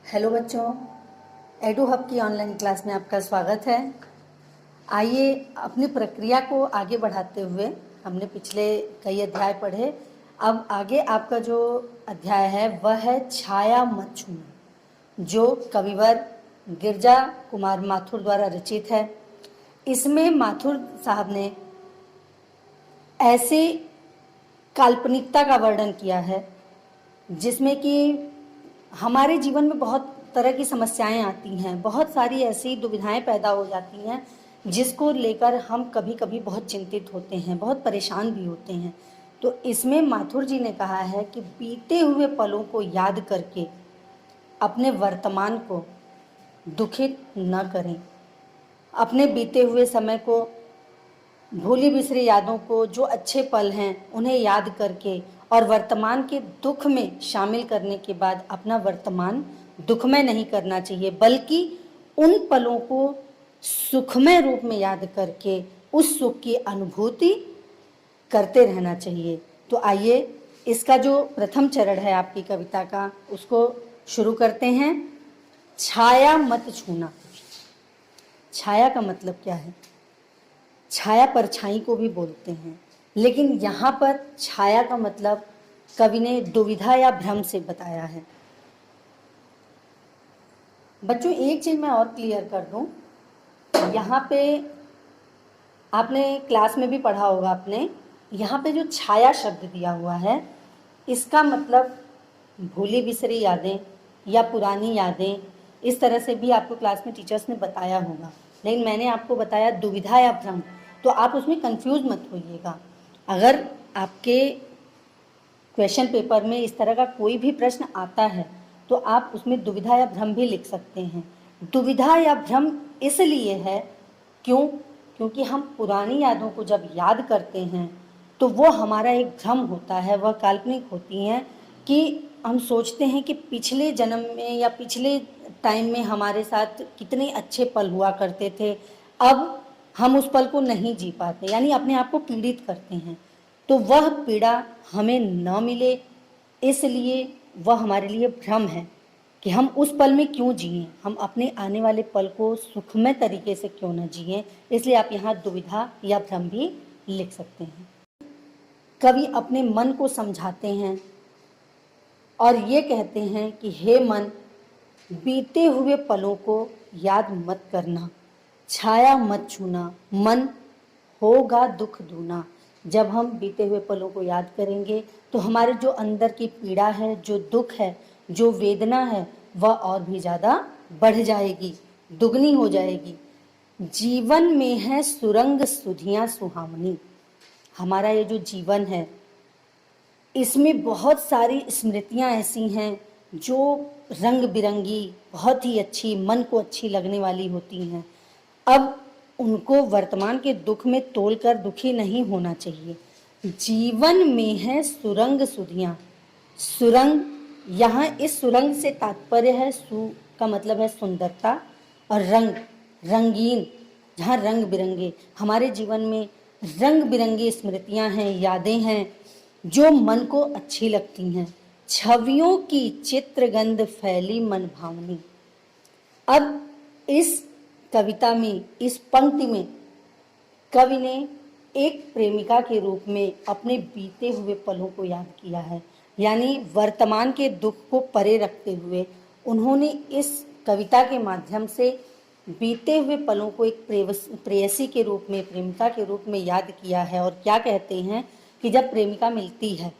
Hello बच्चों, edu hub की online class में आपका स्वागत है। आइए अपनी प्रक्रिया को आगे बढ़ाते हुए, हमने पिछले कई अध्याय पढ़े। अब आगे आपका जो अध्याय है वह है छाया मत छूना, जो कविवर गिरजा कुमार माथुर द्वारा रचित है। इसमें माथुर साहब ने ऐसी काल्पनिकता का वर्णन किया है जिसमें कि हमारे जीवन में बहुत तरह की समस्याएं आती हैं, बहुत सारी ऐसी दुविधाएं पैदा हो जाती हैं जिसको लेकर हम कभी कभी बहुत चिंतित होते हैं, बहुत परेशान भी होते हैं। तो इसमें माथुर जी ने कहा है कि बीते हुए पलों को याद करके अपने वर्तमान को दुखित न करें। अपने बीते हुए समय को, भूली बिसरी यादों को, जो अच्छे पल हैं उन्हें याद करके और वर्तमान के दुख में शामिल करने के बाद अपना वर्तमान दुखमय नहीं करना चाहिए, बल्कि उन पलों को सुखमय रूप में याद करके उस सुख की अनुभूति करते रहना चाहिए। तो आइए इसका जो प्रथम चरण है आपकी कविता का, उसको शुरू करते हैं। छाया मत छूना। छाया का मतलब क्या है? छाया परछाई को भी बोलते हैं, लेकिन यहाँ पर छाया का मतलब कवि ने दुविधा या भ्रम से बताया है। बच्चों, एक चीज मैं और क्लियर कर दूं, यहाँ पे आपने क्लास में भी पढ़ा होगा, आपने यहाँ पे जो छाया शब्द दिया हुआ है इसका मतलब भूली बिसरी यादें या पुरानी यादें, इस तरह से भी आपको क्लास में टीचर्स ने बताया होगा। लेकिन मैंने आपको बताया दुविधा या भ्रम, तो आप उसमें कंफ्यूज मत होइएगा। अगर आपके क्वेश्चन पेपर में इस तरह का कोई भी प्रश्न आता है तो आप उसमें दुविधा या भ्रम भी लिख सकते हैं। दुविधा या भ्रम इसलिए है क्योंकि हम पुरानी यादों को जब याद करते हैं तो वो हमारा एक भ्रम होता है, वह काल्पनिक होती हैं कि हम सोचते हैं कि पिछले जन्म में या पिछले टाइम में हमारे साथ कितने अच्छे पल हुआ करते थे, अब हम उस पल को नहीं जी पाते, यानी अपने आप को पीड़ित करते हैं। तो वह पीड़ा हमें न मिले, इसलिए वह हमारे लिए भ्रम है कि हम उस पल में क्यों जिएं, हम अपने आने वाले पल को सुखमय तरीके से क्यों न जिएं। इसलिए आप यहाँ दुविधा या भ्रम भी लिख सकते हैं। कवि अपने मन को समझाते हैं और ये कहते हैं कि हे मन, बीते हुए पलों को याद मत करना, छाया मत छूना, मन होगा दुख दूना। जब हम बीते हुए पलों को याद करेंगे तो हमारे जो अंदर की पीड़ा है, जो दुख है, जो वेदना है, वह और भी ज़्यादा बढ़ जाएगी, दुगनी हो जाएगी। जीवन में है सुरंग सुधियाँ सुहावनी। हमारा ये जो जीवन है इसमें बहुत सारी स्मृतियाँ ऐसी हैं जो रंग बिरंगी, बहुत ही अच्छी, मन को अच्छी लगने वाली होती हैं। अब उनको वर्तमान के दुख में तोलकर दुखी नहीं होना चाहिए। जीवन में है सुरंग सुधियाँ। सुरंग, यहाँ इस सुरंग से तात्पर्य है, सु का मतलब है सुंदरता, और रंग रंगीन, जहाँ रंग बिरंगे। हमारे जीवन में रंग बिरंगी स्मृतियाँ हैं, यादें हैं जो मन को अच्छी लगती हैं। छवियों की चित्रगंध फैली मन भावनी। अब इस कविता में, इस पंक्ति में कवि ने एक प्रेमिका के रूप में अपने बीते हुए पलों को याद किया है, यानी वर्तमान के दुख को परे रखते हुए उन्होंने इस कविता के माध्यम से बीते हुए पलों को एक प्रेयसी के रूप में, प्रेमिका के रूप में याद किया है। और क्या कहते हैं कि जब प्रेमिका मिलती है,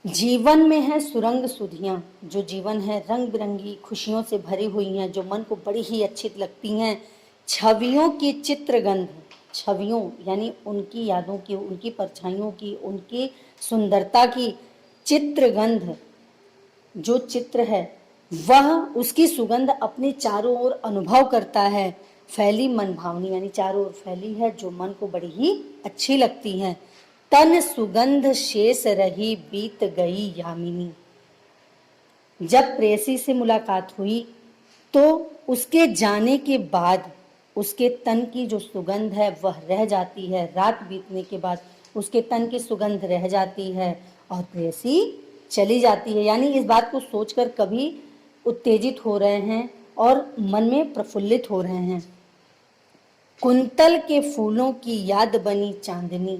जीवन में है सुरंग सुधियाँ, जो जीवन है रंग बिरंगी खुशियों से भरी हुई हैं, जो मन को बड़ी ही अच्छी लगती हैं। छवियों की चित्रगंध, छवियों यानी उनकी यादों की, उनकी परछाइयों की, उनकी सुंदरता की चित्रगंध, जो चित्र है वह, उसकी सुगंध अपने चारों ओर अनुभव करता है। फैली मन भावनी, यानी चारों ओर फैली है, जो मन को बड़ी ही अच्छी लगती है। तन सुगंध शेष रही बीत गई यामिनी। जब प्रेयसी से मुलाकात हुई तो उसके जाने के बाद उसके तन की जो सुगंध है वह रह जाती है। रात बीतने के बाद उसके तन की सुगंध रह जाती है और प्रेयसी चली जाती है। यानी इस बात को सोचकर कभी उत्तेजित हो रहे हैं और मन में प्रफुल्लित हो रहे हैं। कुंतल के फूलों की याद बनी चांदनी।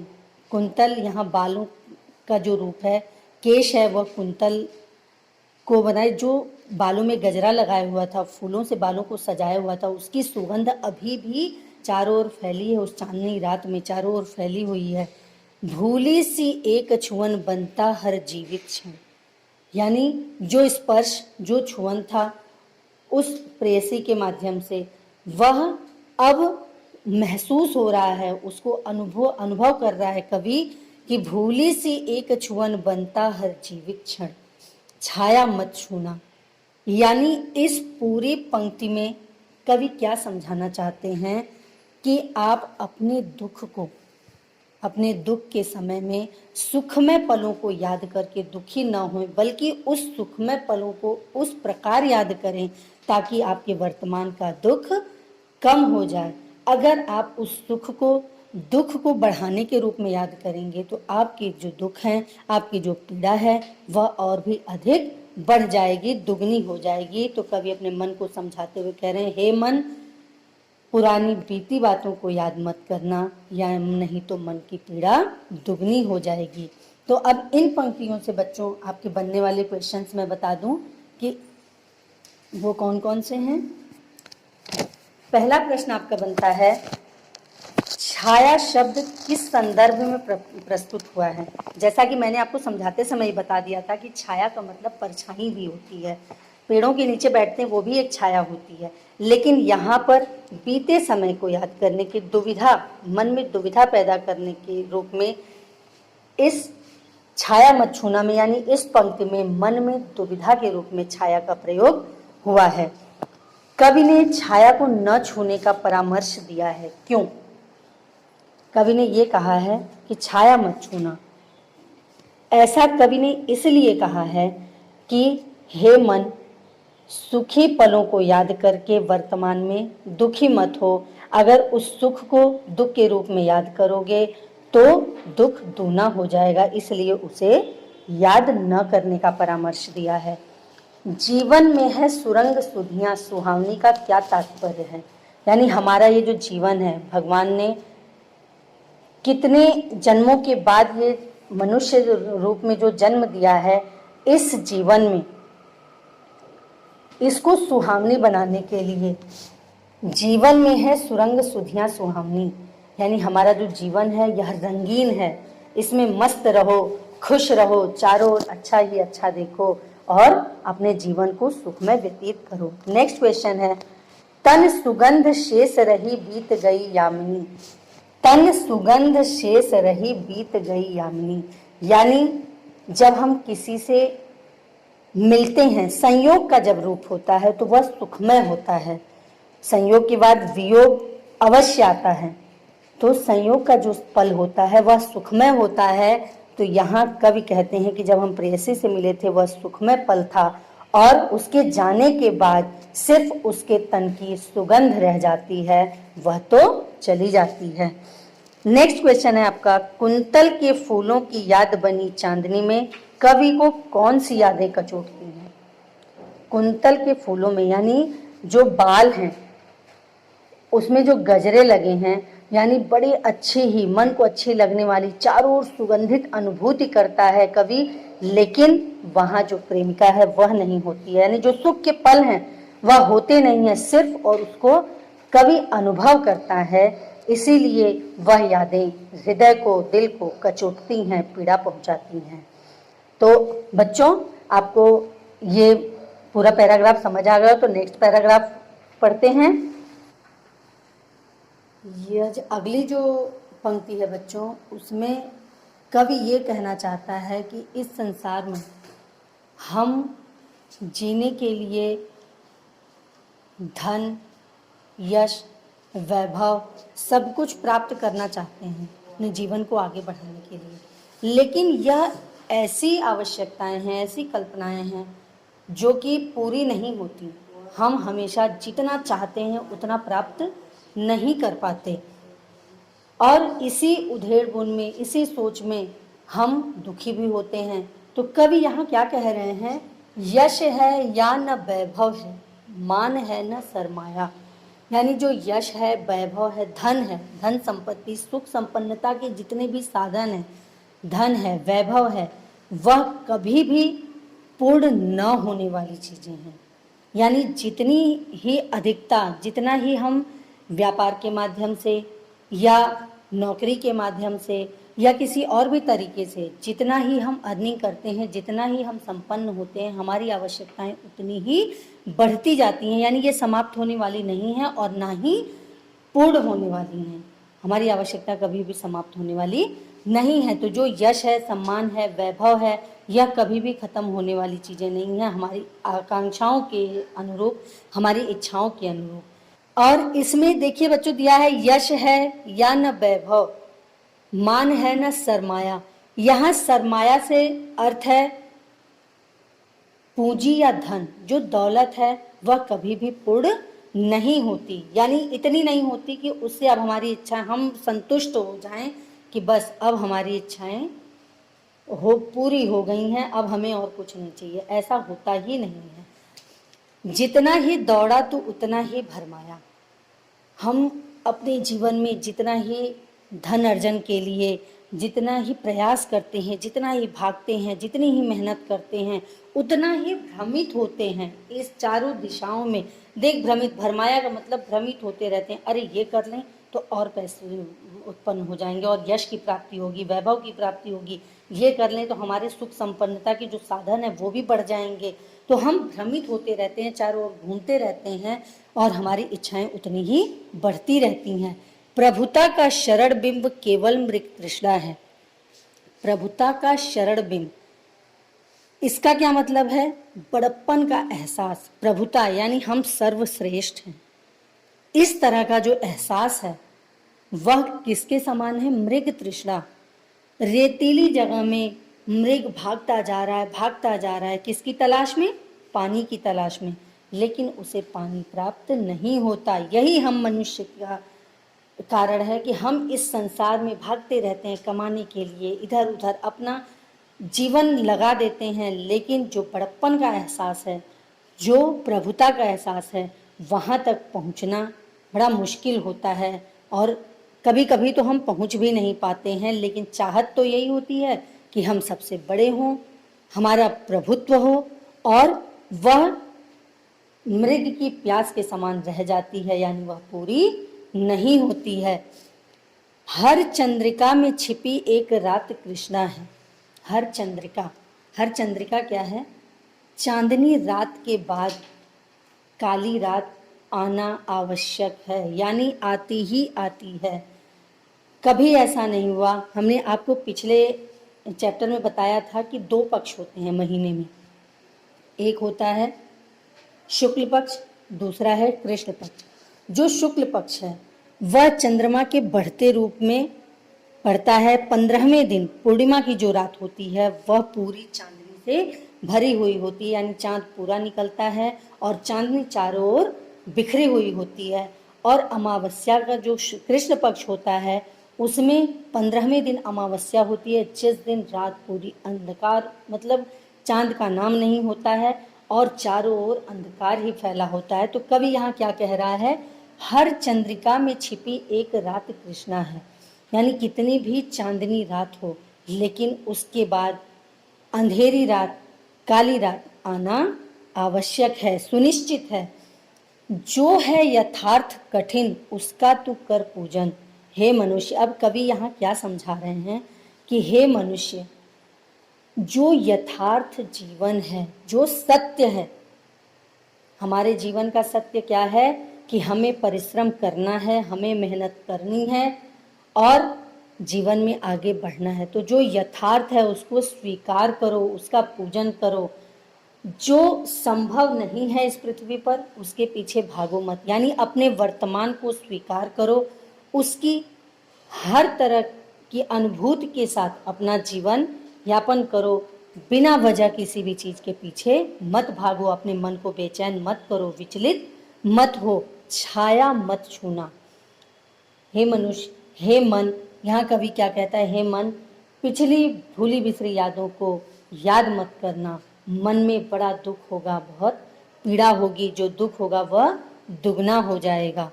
कुंतल यहाँ बालों का जो रूप है, केश है, वह कुंतल को बनाए, जो बालों में गजरा लगाया हुआ था, फूलों से बालों को सजाया हुआ था, उसकी सुगंध अभी भी चारों ओर फैली है, उस चांदनी रात में चारों ओर फैली हुई है। भूली सी एक छुअन बनता हर जीवित क्षण। यानी जो स्पर्श, जो छुअन था उस प्रेयसी के माध्यम से, वह अब महसूस हो रहा है, उसको अनुभव कर रहा है कवि कि भूली सी एक छुअन बनता हर जीवित क्षण, छाया मत छूना। यानी इस पूरी पंक्ति में कवि क्या समझाना चाहते हैं कि आप अपने दुख को, अपने दुख के समय में सुखमय पलों को याद करके दुखी न हों, बल्कि उस सुखमय पलों को उस प्रकार याद करें ताकि आपके वर्तमान का दुख कम हो जाए। अगर आप उस सुख को, दुख को बढ़ाने के रूप में याद करेंगे तो आपकी जो दुख है, आपकी जो पीड़ा है, वह और भी अधिक बढ़ जाएगी, दुगनी हो जाएगी। तो कवि अपने मन को समझाते हुए कह रहे हैं, हे मन, पुरानी बीती बातों को याद मत करना, या नहीं तो मन की पीड़ा दुगनी हो जाएगी। तो अब इन पंक्तियों से बच्चों आपके बनने वाले क्वेश्चंस मैं बता दूं कि वो कौन कौन से हैं। पहला प्रश्न आपका बनता है, छाया शब्द किस संदर्भ में प्रस्तुत हुआ है। जैसा कि मैंने आपको समझाते समय ही बता दिया था कि छाया का मतलब परछाई भी होती है, पेड़ों के नीचे बैठते हैं वो भी एक छाया होती है, लेकिन यहाँ पर बीते समय को याद करने की दुविधा, मन में दुविधा पैदा करने के रूप में इस छाया मत छूना में, यानी इस पंक्ति में मन में दुविधा के रूप में छाया का प्रयोग हुआ है। कवि ने छाया को न छूने का परामर्श दिया है। क्यों? कवि ने ये कहा है कि छाया मत छूना। ऐसा कवि ने इसलिए कहा है कि हे मन, सुखी पलों को याद करके वर्तमान में दुखी मत हो। अगर उस सुख को दुख के रूप में याद करोगे तो दुख दूना हो जाएगा, इसलिए उसे याद न करने का परामर्श दिया है। जीवन में है सुरंग सुधियां सुहावनी का क्या तात्पर्य है। यानी हमारा ये जो जीवन है, भगवान ने कितने जन्मों के बाद ये मनुष्य रूप में जो जन्म दिया है, इस जीवन में इसको सुहावनी बनाने के लिए जीवन में है सुरंग सुधियां सुहावनी, यानी हमारा जो जीवन है यह रंगीन है, इसमें मस्त रहो, खुश रहो, चारों ओर अच्छा ही अच्छा देखो और अपने जीवन को सुखमय व्यतीत करो। नेक्स्ट क्वेश्चन है, तन सुगंध शेष रही बीत गई यामिनी। तन सुगंध शेष रही बीत गई यामिनी, यानी जब हम किसी से मिलते हैं, संयोग का जब रूप होता है तो वह सुखमय होता है। संयोग के बाद वियोग अवश्य आता है, तो संयोग का जो पल होता है वह सुखमय होता है। तो यहाँ कवि कहते हैं कि जब हम प्रेयसी से मिले थे वह सुखमय पल था, और उसके जाने के बाद सिर्फ उसके तन की सुगंध रह जाती है, वह तो चली जाती है। नेक्स्ट क्वेश्चन है आपका, कुंतल के फूलों की याद बनी चांदनी में कवि को कौन सी यादें कचोटती हैं। कुंतल के फूलों में यानी जो बाल हैं उसमें जो गजरे लगे हैं, यानी बड़ी अच्छी ही मन को अच्छी लगने वाली चारों ओर सुगंधित अनुभूति करता है कवि, लेकिन वहाँ जो प्रेमिका है वह नहीं होती है, यानी जो सुख के पल हैं वह होते नहीं है सिर्फ, और उसको कवि अनुभव करता है, इसीलिए वह यादें हृदय को, दिल को कचोटती हैं, पीड़ा पहुंचाती हैं। तो बच्चों आपको ये पूरा पैराग्राफ समझ आ गया, तो नेक्स्ट पैराग्राफ पढ़ते हैं। ये अगली जो पंक्ति है बच्चों, उसमें कवि ये कहना चाहता है कि इस संसार में हम जीने के लिए धन, यश, वैभव सब कुछ प्राप्त करना चाहते हैं अपने जीवन को आगे बढ़ाने के लिए, लेकिन यह ऐसी आवश्यकताएं हैं, ऐसी कल्पनाएं हैं जो कि पूरी नहीं होती। हम हमेशा जितना चाहते हैं उतना प्राप्त नहीं कर पाते, और इसी उधेड़ बुन में, इसी सोच में हम दुखी भी होते हैं। तो कवि यहाँ क्या कह रहे हैं यश है या न वैभव है, मान है न सरमाया। यानी जो यश है, वैभव है, धन संपत्ति, सुख संपन्नता के जितने भी साधन हैं, धन है, वैभव है, वह कभी भी पूर्ण न होने वाली चीज़ें हैं। यानी जितनी ही अधिकता, जितना ही हम व्यापार के माध्यम से या नौकरी के माध्यम से या किसी और भी तरीके से जितना ही हम अर्निंग करते हैं, जितना ही हम संपन्न होते हैं, हमारी आवश्यकताएं उतनी ही बढ़ती जाती हैं। यानी ये समाप्त होने वाली नहीं है और ना ही पूर्ण होने वाली हैं। हमारी आवश्यकता कभी भी समाप्त होने वाली नहीं है। तो जो यश है, सम्मान है, वैभव है, यह कभी भी खत्म होने वाली चीज़ें नहीं है, हमारी आकांक्षाओं के अनुरूप, हमारी इच्छाओं के अनुरूप। और इसमें देखिए बच्चों, दिया है यश है या न वैभव, मान है न सरमाया। यहाँ सरमाया से अर्थ है पूंजी या धन। जो दौलत है वह कभी भी पूर्ण नहीं होती, यानी इतनी नहीं होती कि उससे अब हमारी इच्छा, हम संतुष्ट हो जाएं कि बस अब हमारी इच्छाएं पूरी हो गई हैं, अब हमें और कुछ नहीं चाहिए। ऐसा होता ही नहीं है। जितना ही दौड़ा तो उतना ही भरमाया। हम अपने जीवन में जितना ही धन अर्जन के लिए जितना ही प्रयास करते हैं, जितना ही भागते हैं, जितनी ही मेहनत करते हैं, उतना ही भ्रमित होते हैं इस चारों दिशाओं में। देख, भ्रमित, भरमाया का मतलब भ्रमित होते रहते हैं। अरे ये कर लें तो और पैसे उत्पन्न हो जाएंगे और यश की प्राप्ति होगी, वैभव की प्राप्ति होगी। ये कर लें तो हमारे सुख संपन्नता के जो साधन है वो भी बढ़ जाएंगे। तो हम भ्रमित होते रहते हैं, चारों ओर घूमते रहते हैं और हमारी इच्छाएं उतनी ही बढ़ती रहती हैं। प्रभुता का शरण बिंब केवल मृग तृष्णा है। प्रभुता का शरण बिंब, इसका क्या मतलब है? बड़प्पन का एहसास। प्रभुता यानी हम सर्वश्रेष्ठ हैं, इस तरह का जो एहसास है वह किसके समान है? मृग तृष्णा। रेतीली जगह में मृग भागता जा रहा है, भागता जा रहा है, किसकी तलाश में? पानी की तलाश में, लेकिन उसे पानी प्राप्त नहीं होता। यही हम मनुष्य का कारण है कि हम इस संसार में भागते रहते हैं कमाने के लिए, इधर उधर अपना जीवन लगा देते हैं, लेकिन जो बड़प्पन का एहसास है, जो प्रभुता का एहसास है, वहाँ तक पहुँचना बड़ा मुश्किल होता है और कभी कभी तो हम पहुँच भी नहीं पाते हैं। लेकिन चाहत तो यही होती है कि हम सबसे बड़े हों, हमारा प्रभुत्व हो, और वह मृग की प्यास के समान रह जाती है, यानी वह पूरी नहीं होती है। हर चंद्रिका में छिपी एक रात कृष्णा है। हर चंद्रिका, हर चंद्रिका क्या है? चांदनी रात के बाद काली रात आना आवश्यक है, यानी आती ही आती है। कभी ऐसा नहीं हुआ। हमने आपको पिछले चैप्टर में बताया था कि 2 पक्ष होते हैं महीने में, एक होता है शुक्ल पक्ष, दूसरा है कृष्ण पक्ष। जो शुक्ल पक्ष है वह चंद्रमा के बढ़ते रूप में पड़ता है। 15वें दिन पूर्णिमा की जो रात होती है वह पूरी चांदनी से भरी हुई होती है, यानी चांद पूरा निकलता है और चांदनी चारों ओर बिखरी हुई होती है। और अमावस्या का जो कृष्ण पक्ष होता है उसमें 15वें दिन अमावस्या होती है, जिस दिन रात पूरी अंधकार, मतलब चांद का नाम नहीं होता है और चारों ओर अंधकार ही फैला होता है। तो कवि यहाँ क्या कह रहा है? हर चंद्रिका में छिपी एक रात कृष्णा है, यानी कितनी भी चांदनी रात हो, लेकिन उसके बाद अंधेरी रात, काली रात आना आवश्यक है, सुनिश्चित है। जो है यथार्थ कठिन उसका तू कर पूजन। हे मनुष्य, अब कवि यहाँ क्या समझा रहे हैं कि हे मनुष्य, जो यथार्थ जीवन है, जो सत्य है, हमारे जीवन का सत्य क्या है कि हमें परिश्रम करना है, हमें मेहनत करनी है और जीवन में आगे बढ़ना है। तो जो यथार्थ है उसको स्वीकार करो, उसका पूजन करो। जो संभव नहीं है इस पृथ्वी पर उसके पीछे भागो मत, यानी अपने वर्तमान को स्वीकार करो, उसकी हर तरह की अनुभूति के साथ अपना जीवन यापन करो। बिना वजह किसी भी चीज़ के पीछे मत भागो, अपने मन को बेचैन मत करो, विचलित मत हो, छाया मत छूना। हे मनुष्य, हे मन, यहाँ कवि क्या कहता है? हे मन, पिछली भूली बिसरी यादों को याद मत करना, मन में बड़ा दुख होगा, बहुत पीड़ा होगी, जो दुख होगा वह दुगना हो जाएगा।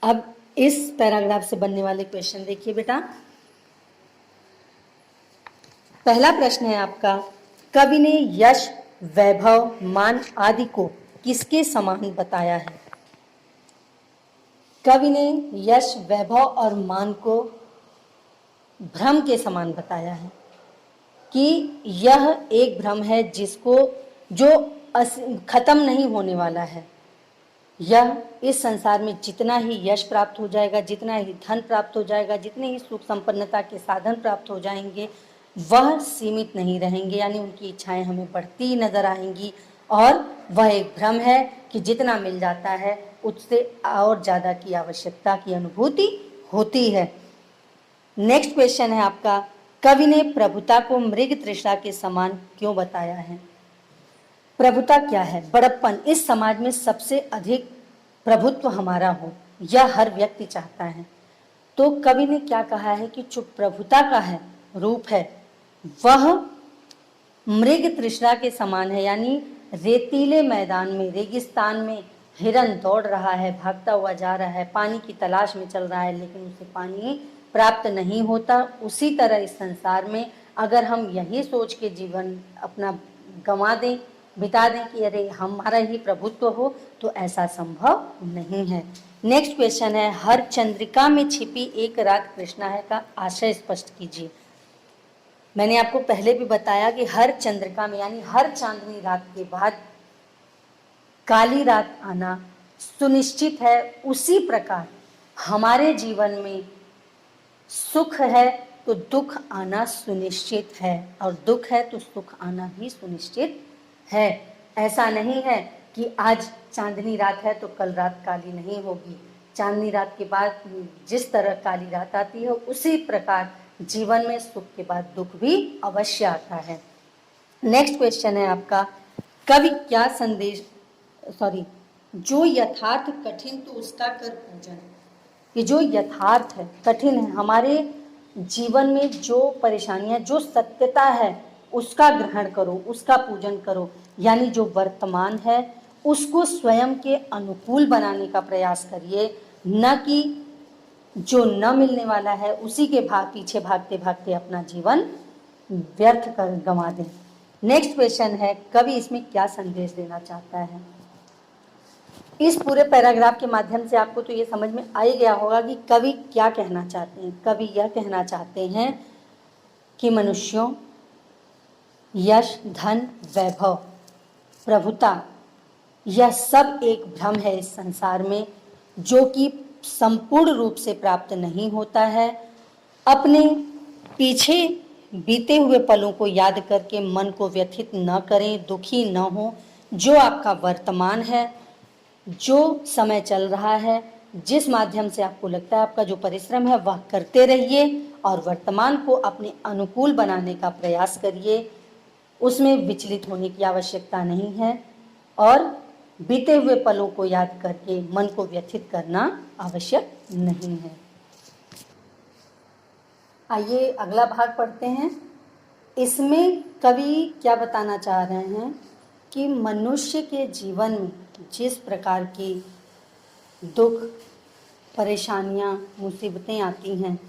अब इस पैराग्राफ से बनने वाले क्वेश्चन देखिए बेटा। पहला प्रश्न है आपका, कवि ने यश, वैभव, मान आदि को किसके समान बताया है? कवि ने यश, वैभव और मान को भ्रम के समान बताया है कि यह एक भ्रम है जिसको जो खत्म नहीं होने वाला है। यह इस संसार में जितना ही यश प्राप्त हो जाएगा, जितना ही धन प्राप्त हो जाएगा, जितने ही सुख संपन्नता के साधन प्राप्त हो जाएंगे, वह सीमित नहीं रहेंगे, यानी उनकी इच्छाएं हमें बढ़ती नजर आएंगी। और वह एक भ्रम है कि जितना मिल जाता है उससे और ज़्यादा की आवश्यकता की अनुभूति होती है। नेक्स्ट क्वेश्चन है आपका, कवि ने प्रभुता को मृग तृष्णा के समान क्यों बताया है? प्रभुता क्या है? बड़प्पन। इस समाज में सबसे अधिक प्रभुत्व हमारा हो, यह हर व्यक्ति चाहता है। तो कवि ने क्या कहा है कि जो प्रभुता का है रूप है वह मृग तृष्णा के समान है, यानी रेतीले मैदान में, रेगिस्तान में हिरन दौड़ रहा है, भागता हुआ जा रहा है, पानी की तलाश में चल रहा है, लेकिन उसे पानी प्राप्त नहीं होता। उसी तरह इस संसार में अगर हम यही सोच के जीवन अपना गंवा दें, बिता दें कि अरे हमारा ही प्रभुत्व हो, तो ऐसा संभव नहीं है। नेक्स्ट क्वेश्चन है, हर चंद्रिका में छिपी एक रात कृष्णा है का आशय स्पष्ट कीजिए। मैंने आपको पहले भी बताया कि हर चंद्रिका में, यानी हर चांदनी रात के बाद काली रात आना सुनिश्चित है। उसी प्रकार हमारे जीवन में सुख है तो दुख आना सुनिश्चित है, और दुख है तो सुख आना भी सुनिश्चित है। ऐसा नहीं है कि आज चांदनी रात है तो कल रात काली नहीं होगी। चांदनी रात के बाद जिस तरह काली रात आती है, उसी प्रकार जीवन में सुख के बाद दुख भी अवश्य आता है। नेक्स्ट क्वेश्चन है आपका, कवि क्या संदेश, जो यथार्थ कठिन तो उसका कर पूजन। कि जो यथार्थ है, कठिन है, हमारे जीवन में जो परेशानियां, जो सत्यता है उसका ग्रहण करो, उसका पूजन करो। यानी जो वर्तमान है उसको स्वयं के अनुकूल बनाने का प्रयास करिए, न कि जो न मिलने वाला है उसी के पीछे भागते भागते अपना जीवन व्यर्थ कर गंवा दें। नेक्स्ट क्वेश्चन है, कवि इसमें क्या संदेश देना चाहता है? इस पूरे पैराग्राफ के माध्यम से आपको तो ये समझ में आ ही गया होगा कि कवि क्या कहना चाहते हैं। कवि यह कहना चाहते हैं कि मनुष्यों, यश, धन, वैभव, प्रभुता, यह सब एक भ्रम है इस संसार में, जो कि संपूर्ण रूप से प्राप्त नहीं होता है। अपने पीछे बीते हुए पलों को याद करके मन को व्यथित न करें, दुखी न हो। जो आपका वर्तमान है, जो समय चल रहा है, जिस माध्यम से आपको लगता है आपका जो परिश्रम है वह करते रहिए और वर्तमान को अपने अनुकूल बनाने का प्रयास करिए। उसमें विचलित होने की आवश्यकता नहीं है और बीते हुए पलों को याद करके मन को व्यथित करना आवश्यक नहीं है। आइए अगला भाग पढ़ते हैं। इसमें कवि क्या बताना चाह रहे हैं कि मनुष्य के जीवन में जिस प्रकार की दुख, परेशानियां, मुसीबतें आती हैं,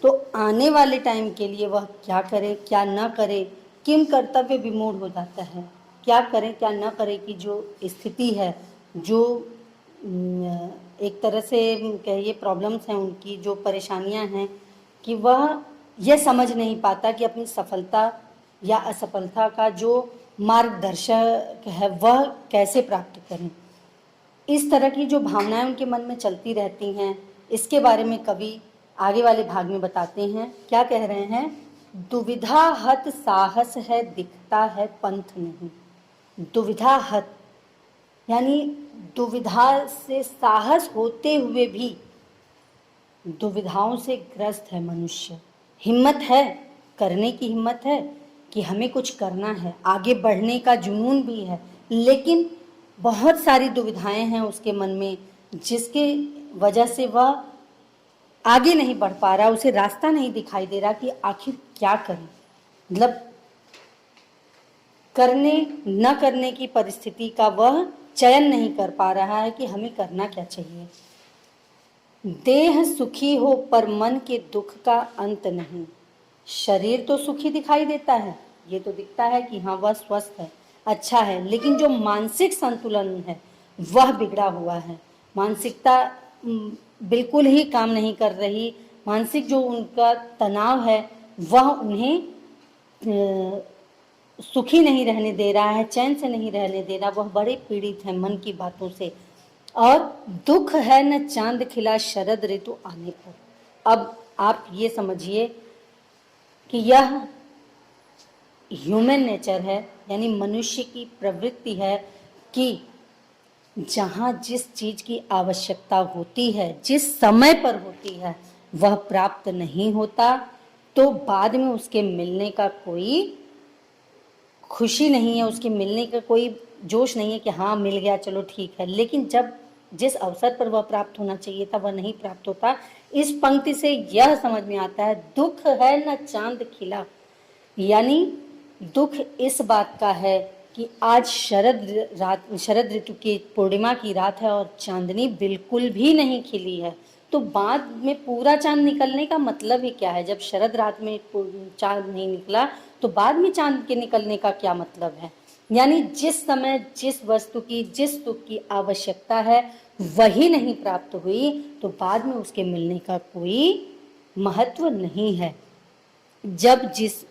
तो आने वाले टाइम के लिए वह क्या करे, क्या न करे, किम कर्तव्य विमूढ़ हो जाता है। क्या करें, क्या न करें की जो स्थिति है, जो एक तरह से कहिए प्रॉब्लम्स हैं उनकी, जो परेशानियां हैं, कि वह यह समझ नहीं पाता कि अपनी सफलता या असफलता का जो मार्गदर्शक है वह कैसे प्राप्त करें। इस तरह की जो भावनाएं उनके मन में चलती रहती हैं, इसके बारे में कवि आगे वाले भाग में बताते हैं। क्या कह रहे हैं? दुविधा हत साहस है, दिखता है पंथ नहीं। दुविधा हत यानी दुविधा से साहस होते हुए भी दुविधाओं से ग्रस्त है मनुष्य। हिम्मत है, करने की हिम्मत है कि हमें कुछ करना है, आगे बढ़ने का जुनून भी है, लेकिन बहुत सारी दुविधाएं हैं उसके मन में, जिसके वजह से वह आगे नहीं बढ़ पा रहा, उसे रास्ता नहीं दिखाई दे रहा कि आखिर क्या करें। मतलब करने न करने की परिस्थिति का वह चयन नहीं कर पा रहा है कि हमें करना क्या चाहिए। देह सुखी हो पर मन के दुख का अंत नहीं। शरीर तो सुखी दिखाई देता है, ये तो दिखता है कि हाँ वह स्वस्थ है, अच्छा है, लेकिन जो मानसिक संतुलन है वह बिगड़ा हुआ है। मानसिकता बिल्कुल ही काम नहीं कर रही। मानसिक जो उनका तनाव है वह उन्हें सुखी नहीं रहने दे रहा है, चैन से नहीं रहने दे रहा। वह बड़े पीड़ित है मन की बातों से। और दुख है न चांद खिला शरद ऋतु आने पर। अब आप ये समझिए कि यह ह्यूमन नेचर है, यानी मनुष्य की प्रवृत्ति है कि जहाँ जिस चीज की आवश्यकता होती है, जिस समय पर होती है, वह प्राप्त नहीं होता तो बाद में उसके मिलने का कोई खुशी नहीं है, उसके मिलने का कोई जोश नहीं है कि हाँ मिल गया चलो ठीक है। लेकिन जब जिस अवसर पर वह प्राप्त होना चाहिए था वह नहीं प्राप्त होता। इस पंक्ति से यह समझ में आता है दुख है न चांद खिला, यानी दुख इस बात का है कि आज शरद ऋतु की पूर्णिमा की रात है और चांदनी बिल्कुल भी नहीं खिली है। तो बाद में पूरा चांद निकलने का मतलब ही क्या है? जब शरद रात में चांद नहीं निकला तो बाद में चांद के निकलने का क्या मतलब है? यानी जिस समय जिस वस्तु की जिस सुख की आवश्यकता है वही नहीं प्राप्त हुई तो बाद में उसके मिलने का कोई महत्व नहीं है। जब जिस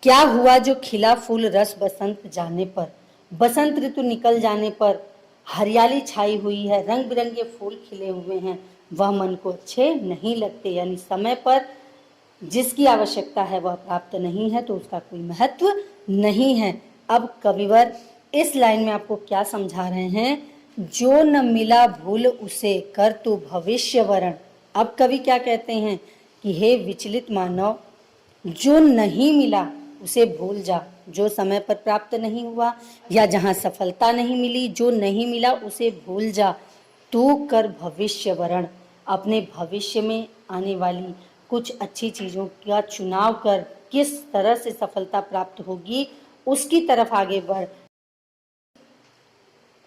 क्या हुआ जो खिला फूल रस बसंत जाने पर, बसंत ऋतु निकल जाने पर हरियाली छाई हुई है, रंग बिरंगे फूल खिले हुए हैं, वह मन को अच्छे नहीं लगते। यानी समय पर जिसकी आवश्यकता है वह प्राप्त नहीं है तो उसका कोई महत्व नहीं है। अब कविवर इस लाइन में आपको क्या समझा रहे हैं? जो न मिला भूल उसे कर तू भविष्य वरण। अब कवि क्या कहते हैं कि हे विचलित मानव, जो नहीं मिला उसे भूल जा। जो समय पर प्राप्त नहीं हुआ या जहाँ सफलता नहीं मिली, जो नहीं मिला उसे भूल जा। तू कर भविष्य वरण, अपने भविष्य में आने वाली कुछ अच्छी चीज़ों का चुनाव कर, किस तरह से सफलता प्राप्त होगी उसकी तरफ आगे बढ़।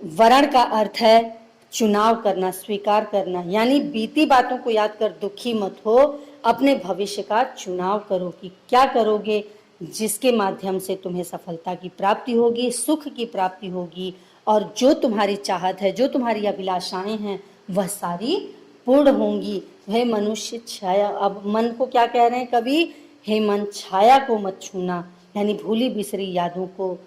वरण का अर्थ है चुनाव करना, स्वीकार करना, यानी बीती बातों को याद कर दुखी मत हो, अपने भविष्य का चुनाव करो कि क्या करोगे जिसके माध्यम से तुम्हें सफलता की प्राप्ति होगी, सुख की प्राप्ति होगी और जो तुम्हारी चाहत है, जो तुम्हारी अभिलाषाएं हैं वह सारी पूर्ण होंगी। वह मनुष्य छाया, अब मन को क्या कह रहे हैं कभी? हे मन छाया को मत छूना, यानी भूली बिसरी यादों को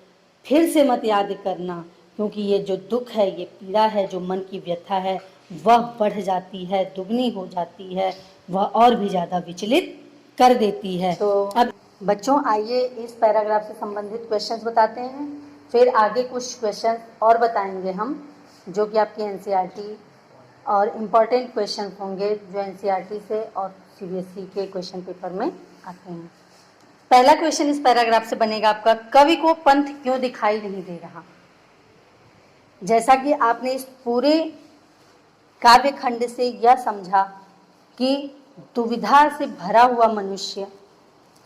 फिर से मत याद करना, क्योंकि ये जो दुख है, ये पीड़ा है, जो मन की व्यथा है वह बढ़ जाती है, दुगनी हो जाती है, वह और भी ज़्यादा विचलित कर देती है। तो अब बच्चों आइए इस पैराग्राफ से संबंधित क्वेश्चंस बताते हैं, फिर आगे कुछ क्वेश्चन और बताएंगे हम जो कि आपकी एनसीईआरटी और इम्पॉर्टेंट क्वेश्चन होंगे जो एनसीईआरटी से और सीबीएसई के क्वेश्चन पेपर में आते हैं। पहला क्वेश्चन इस पैराग्राफ से बनेगा आपका, कवि को पंथ क्यों दिखाई नहीं दे रहा? जैसा कि आपने इस पूरे काव्य खंड से यह समझा कि दुविधा से भरा हुआ मनुष्य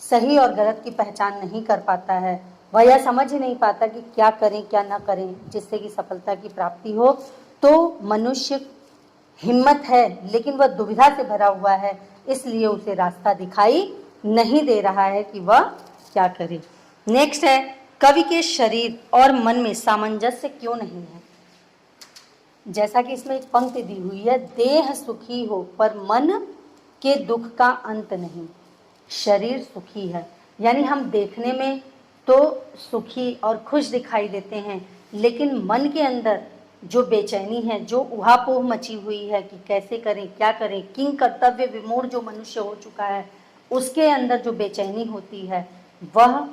सही और गलत की पहचान नहीं कर पाता है, वह यह समझ ही नहीं पाता कि क्या करें क्या ना करें जिससे कि सफलता की प्राप्ति हो। तो मनुष्य हिम्मत है लेकिन वह दुविधा से भरा हुआ है, इसलिए उसे रास्ता दिखाई नहीं दे रहा है कि वह क्या करे। नेक्स्ट है, कवि के शरीर और मन में सामंजस्य क्यों नहीं है? जैसा कि इसमें एक पंक्ति दी हुई है, देह सुखी हो पर मन के दुख का अंत नहीं। शरीर सुखी है, यानी हम देखने में तो सुखी और खुश दिखाई देते हैं, लेकिन मन के अंदर जो बेचैनी है, जो उहापोह मची हुई है कि कैसे करें क्या करें, किंग कर्तव्य विमूढ़ जो मनुष्य हो चुका है, उसके अंदर जो बेचैनी होती है, वह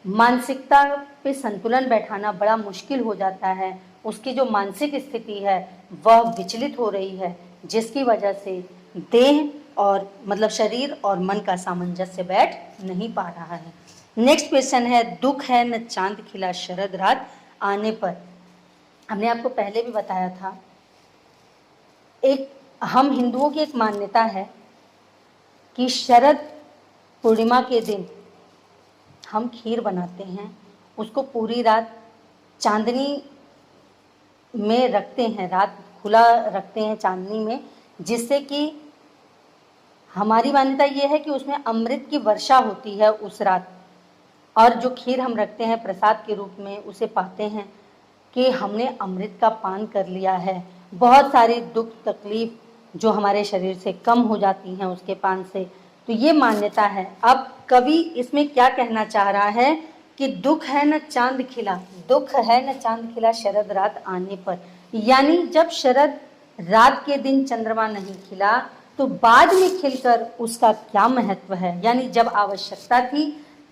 मानसिकता पे संतुलन बैठाना बड़ा मुश्किल हो जाता है। उसकी जो मानसिक स्थिति है वह विचलित हो रही है, जिसकी वजह से देह और मतलब शरीर और मन का सामंजस्य बैठ नहीं पा रहा है। नेक्स्ट क्वेश्चन है, दुख है न चांद खिला शरद रात आने पर। हमने आपको पहले भी बताया था, एक हम हिंदुओं की एक मान्यता है कि शरद पूर्णिमा के दिन हम खीर बनाते हैं उसको पूरी रात चांदनी में रखते हैं, रात खुला रखते हैं चांदनी में, जिससे कि हमारी मान्यता ये है कि उसमें अमृत की वर्षा होती है उस रात। और जो खीर हम रखते हैं प्रसाद के रूप में, उसे पाते हैं कि हमने अमृत का पान कर लिया है। बहुत सारी दुख तकलीफ जो हमारे शरीर से कम हो जाती हैं उसके पान से। तो ये मान्यता है। अब कवि इसमें क्या कहना चाह रहा है कि दुख है न चांद खिला, दुख है न चांद खिला शरद रात आने पर। यानी जब शरद रात के दिन चंद्रमा नहीं खिला तो बाद में खिलकर उसका क्या महत्व है। यानी जब आवश्यकता थी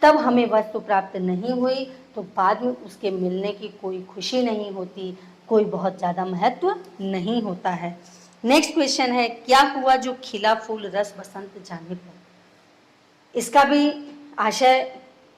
तब हमें वस्तु प्राप्त नहीं हुई तो बाद में उसके मिलने की कोई खुशी नहीं होती, कोई बहुत ज़्यादा महत्व नहीं होता है। नेक्स्ट क्वेश्चन है, क्या हुआ जो खिला फूल रस बसंत जाने पर। इसका भी आशय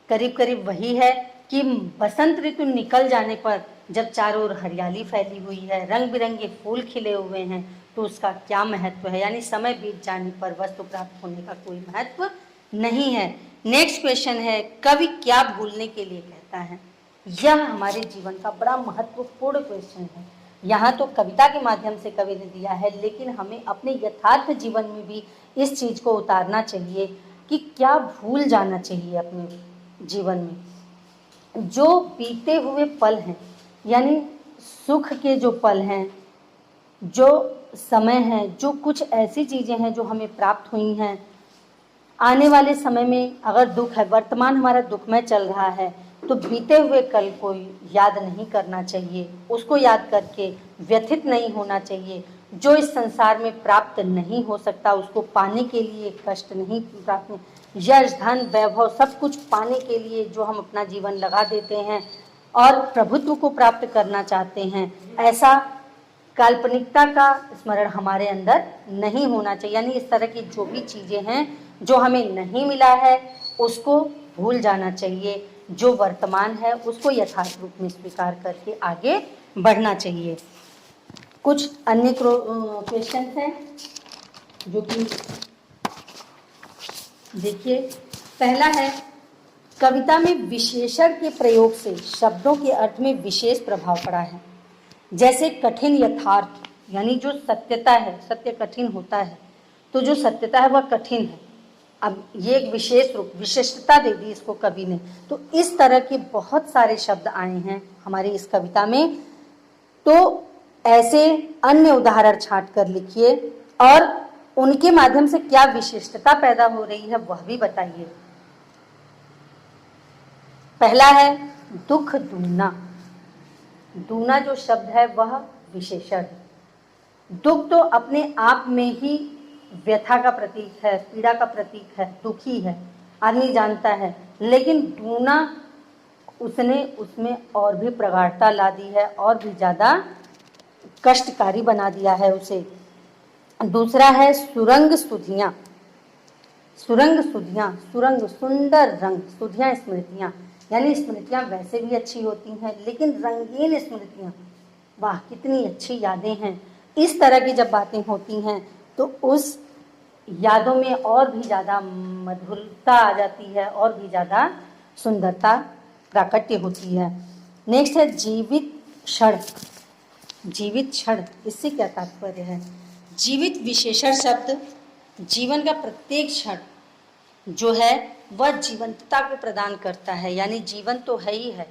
करीब करीब वही है कि बसंत ऋतु निकल जाने पर जब चारों ओर हरियाली फैली हुई है, रंग बिरंगे फूल खिले हुए हैं, तो उसका क्या महत्व है। यानी समय बीत जाने पर वस्तु प्राप्त होने का कोई महत्व नहीं है। नेक्स्ट क्वेश्चन है, कवि क्या भूलने के लिए कहता है। यह हमारे जीवन का बड़ा महत्वपूर्ण क्वेश्चन है। यहाँ तो कविता के माध्यम से कवि ने दिया है, लेकिन हमें अपने यथार्थ जीवन में भी इस चीज को उतारना चाहिए कि क्या भूल जाना चाहिए अपने जीवन में। जो बीते हुए पल हैं, यानी सुख के जो पल हैं, जो समय है, जो कुछ ऐसी चीजें हैं जो हमें प्राप्त हुई हैं, आने वाले समय में अगर दुख है, वर्तमान हमारा दुखमय चल रहा है, तो बीते हुए कल को याद नहीं करना चाहिए, उसको याद करके व्यथित नहीं होना चाहिए। जो इस संसार में प्राप्त नहीं हो सकता उसको पाने के लिए कष्ट नहीं प्राप्त, यश धन वैभव सब कुछ पाने के लिए जो हम अपना जीवन लगा देते हैं और प्रभुत्व को प्राप्त करना चाहते हैं, ऐसा काल्पनिकता का स्मरण हमारे अंदर नहीं होना चाहिए। यानी इस तरह की जो भी चीजें हैं जो हमें नहीं मिला है उसको भूल जाना चाहिए, जो वर्तमान है उसको यथार्थ रूप में स्वीकार करके आगे बढ़ना चाहिए। कुछ अन्य क्वेश्चन हैं जो कि देखिए, पहला है, कविता में विशेषण के प्रयोग से शब्दों के अर्थ में विशेष प्रभाव पड़ा है। जैसे कठिन यथार्थ, यानी जो सत्यता है, सत्य कठिन होता है, तो जो सत्यता है वह कठिन है। अब ये एक विशेष रूप, विशिष्टता दे दी इसको कवि ने। तो इस तरह के बहुत सारे शब्द आए हैं हमारी इस कविता में। तो ऐसे अन्य उदाहरण छांट कर लिखिए और उनके माध्यम से क्या विशिष्टता पैदा हो रही है वह भी बताइए। पहला है दुख दूना। दूना जो शब्द है वह विशेषण है। दुख तो अपने आप में ही व्यथा का प्रतीक है, पीड़ा का प्रतीक है, दुखी है, आदमी जानता है, लेकिन दूना उसने उसमें और भी प्रगाढ़ता ला दी है और भी ज्यादा कष्टकारी बना दिया है उसे। दूसरा है सुरंग सुधियां। सुरंग सुधियां, सुरंग सुंदर रंग, सुधियां स्मृतियां, यानी स्मृतियां वैसे भी अच्छी होती हैं लेकिन रंगीन स्मृतियां, वाह कितनी अच्छी यादें हैं। इस तरह की जब बातें होती हैं तो उस यादों में और भी ज़्यादा मधुरता आ जाती है और भी ज़्यादा सुंदरता प्राकट्य होती है। नेक्स्ट है जीवित क्षण। जीवित क्षण, इससे क्या तात्पर्य है। जीवित विशेषण शब्द जीवन का प्रत्येक क्षण जो है वह जीवंतता को प्रदान करता है। यानी जीवन तो है ही है,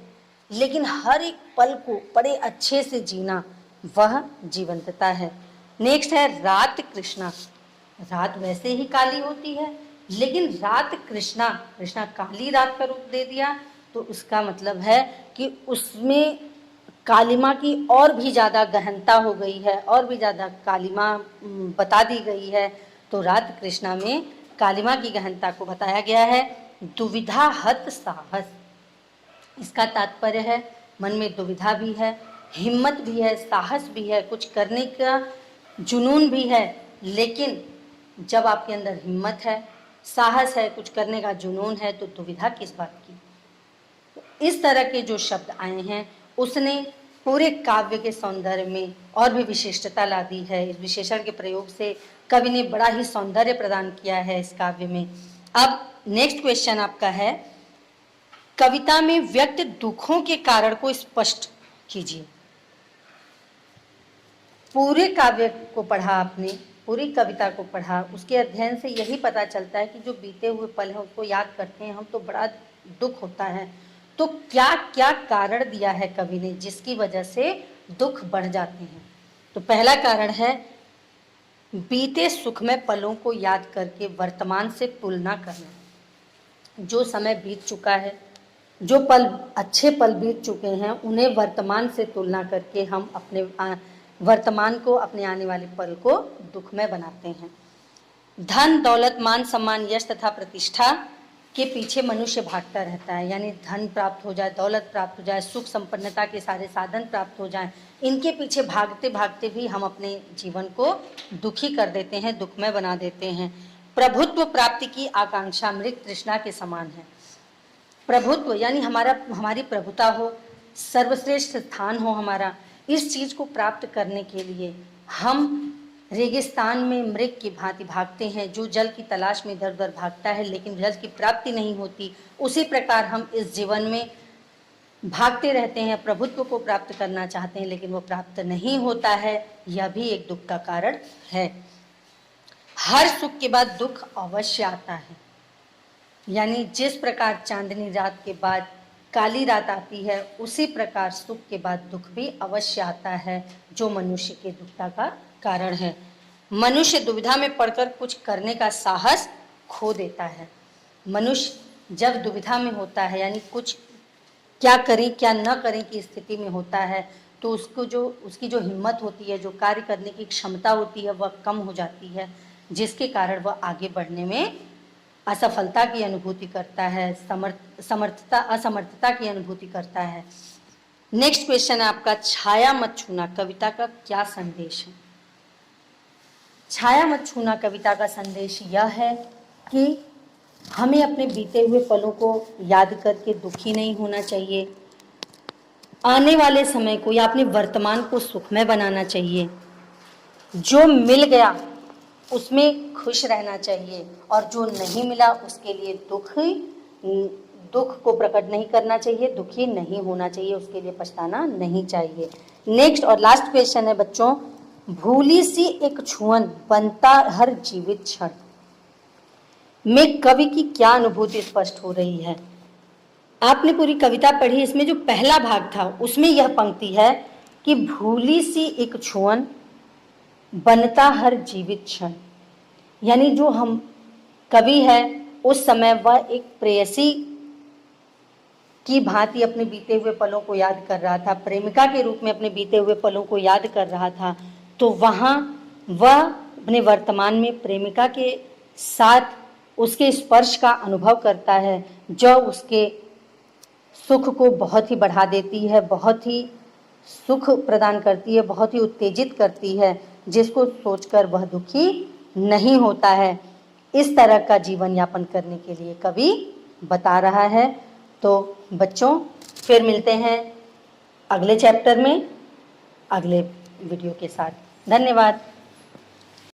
लेकिन हर एक पल को बड़े अच्छे से जीना वह जीवंतता है। नेक्स्ट है रात कृष्णा। रात वैसे ही काली होती है, लेकिन रात कृष्णा, कृष्णा काली रात का रूप दे दिया, तो उसका मतलब है कि उसमें कालिमा की और भी ज़्यादा गहनता हो गई है, और भी ज़्यादा कालिमा बता दी गई है। तो रात कृष्णा में कालिमा की गहनता को बताया गया है। दुविधा हत साहस, इसका तात्पर्य है मन में दुविधा भी है, हिम्मत भी है, साहस भी है, कुछ करने का जुनून भी है, लेकिन जब आपके अंदर हिम्मत है, साहस है, कुछ करने का जुनून है, तो दुविधा किस बात की। तो इस तरह के जो शब्द आए हैं उसने पूरे काव्य के सौंदर्य में और भी विशिष्टता ला दी है। इस विशेषण के प्रयोग से कवि ने बड़ा ही सौंदर्य प्रदान किया है इस काव्य में। अब नेक्स्ट क्वेश्चन आपका है, कविता में व्यक्त दुखों के कारण को स्पष्ट कीजिए। पूरे काव्य को पढ़ा आपने, पूरी कविता को पढ़ा, उसके अध्ययन से यही पता चलता है कि जो बीते हुए पल हैं उसको याद करते हैं हम तो बड़ा दुख होता है। तो क्या क्या कारण दिया है कवि ने जिसकी वजह से दुख बढ़ जाते हैं? तो पहला कारण है बीते सुखमय पलों को याद करके वर्तमान से तुलना करना। जो समय बीत चुका है, जो पल अच्छे पल बीत चुके हैं, उन्हें वर्तमान से तुलना करके हम अपने वर्तमान को, अपने आने वाले पल को दुखमय बनाते हैं। धन, दौलत, मान, सम्मान, यश तथा प्रतिष्ठा के पीछे मनुष्य भागता रहता है। यानी धन प्राप्त हो जाए, दौलत प्राप्त हो जाए, सुख संपन्नता के सारे साधन प्राप्त हो जाएं, इनके पीछे भागते भागते भी हम अपने जीवन को दुखी कर देते हैं, दुखमय बना देते हैं। प्रभुत्व प्राप्ति की आकांक्षा मृग तृष्णा के समान है। प्रभुत्व यानी हमारी प्रभुता हो, सर्वश्रेष्ठ स्थान हो हमारा, इस चीज को प्राप्त करने के लिए हम रेगिस्तान में मृग की भांति भागते हैं, जो जल की तलाश में इधर उधर भागता है लेकिन जल की प्राप्ति नहीं होती। उसी प्रकार हम इस जीवन में भागते रहते हैं, प्रभुत्व को प्राप्त करना चाहते हैं लेकिन वो प्राप्त नहीं होता है। यह भी एक दुख का कारण है। हर सुख के बाद दुख अवश्य आता है। यानी जिस प्रकार चांदनी रात के बाद काली रात आती है, उसी प्रकार सुख के बाद दुख भी अवश्य आता है, जो मनुष्य के दुखता का कारण है। मनुष्य दुविधा में पड़कर कुछ करने का साहस खो देता है। मनुष्य जब दुविधा में होता है, यानी कुछ क्या करें क्या न करें की स्थिति में होता है, तो उसकी जो हिम्मत होती है, जो कार्य करने की क्षमता होती है, वह कम हो जाती है, जिसके कारण वह आगे बढ़ने में असफलता की अनुभूति करता है, असमर्थता की अनुभूति करता है। नेक्स्ट क्वेश्चन है आपका, छाया मत छूना कविता का क्या संदेश है? छाया मत छूना कविता का संदेश यह है कि हमें अपने बीते हुए पलों को याद करके दुखी नहीं होना चाहिए। आने वाले समय को या अपने वर्तमान को सुखमय बनाना चाहिए। जो मिल गया उसमें खुश रहना चाहिए और जो नहीं मिला उसके लिए दुख को प्रकट नहीं करना चाहिए, दुखी नहीं होना चाहिए, उसके लिए पछताना नहीं चाहिए। नेक्स्ट और लास्ट क्वेश्चन है बच्चों, भूली सी एक छुअन बनता हर जीवित क्षण में कवि की क्या अनुभूति स्पष्ट हो रही है? आपने पूरी कविता पढ़ी, इसमें जो पहला भाग था उसमें यह पंक्ति है कि भूली सी एक छुअन बनता हर जीवित क्षण। यानी जो हम कवि है उस समय वह एक प्रेयसी की भांति अपने बीते हुए पलों को याद कर रहा था, प्रेमिका के रूप में अपने बीते हुए पलों को याद कर रहा था। तो वहाँ वह अपने वर्तमान में प्रेमिका के साथ उसके स्पर्श का अनुभव करता है, जो उसके सुख को बहुत ही बढ़ा देती है, बहुत ही सुख प्रदान करती है, बहुत ही उत्तेजित करती है, जिसको सोचकर वह दुखी नहीं होता है। इस तरह का जीवन यापन करने के लिए कवि बता रहा है। तो बच्चों फिर मिलते हैं अगले चैप्टर में अगले वीडियो के साथ। धन्यवाद।